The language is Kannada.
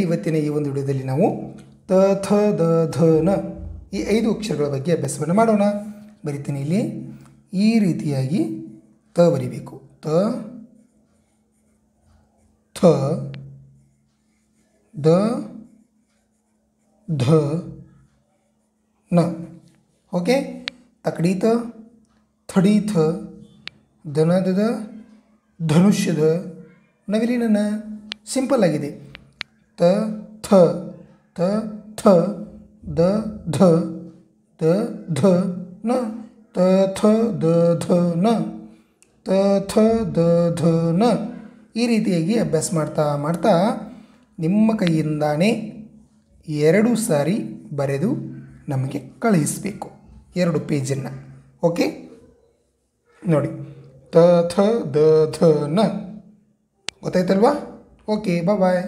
ಇವತ್ತಿನ ಈ ಒಂದು ವಿಡಿಯೋದಲ್ಲಿ ನಾವು ತ ಥ ದ ಧ ನ ಈ 5 ಅಕ್ಷರಗಳ ಬಗ್ಗೆ ಅಭ್ಯಾಸವನ್ನು ಮಾಡೋಣ. ಬರಿತೀನಿ ಇಲ್ಲಿ. ಈ ರೀತಿಯಾಗಿ ತ ಬರಿಬೇಕು. ತ ಥ ದ ಧ ನ. ಓಕೆ. ತಕಡೀತ ಥಡೀಥ ದನದ ಧನುಷ್ಯದ ನವಿಲಿನ ನ. ಸಿಂಪಲ್ ಆಗಿದೆ. ತ ಥ ತ ಥ ದ ಧ ದ ಧ ನ. ತ ಥ ದ ಧ ನ ತ ಥ ದ ಧ ನ. ಈ ರೀತಿಯಾಗಿ ಅಭ್ಯಾಸ ಮಾಡ್ತಾ ಮಾಡ್ತಾ ನಿಮ್ಮ ಕೈಯಿಂದಾನೇ 2 ಸಾರಿ ಬರೆದು ನಮಗೆ ಕಳುಹಿಸಬೇಕು 2 ಪೇಜನ್ನು. ಓಕೆ ನೋಡಿ. ತ ಥ ದ ಧ ನ. ಗೊತ್ತಾಯ್ತಲ್ವಾ? ಓಕೆ, ಬಾಯ್.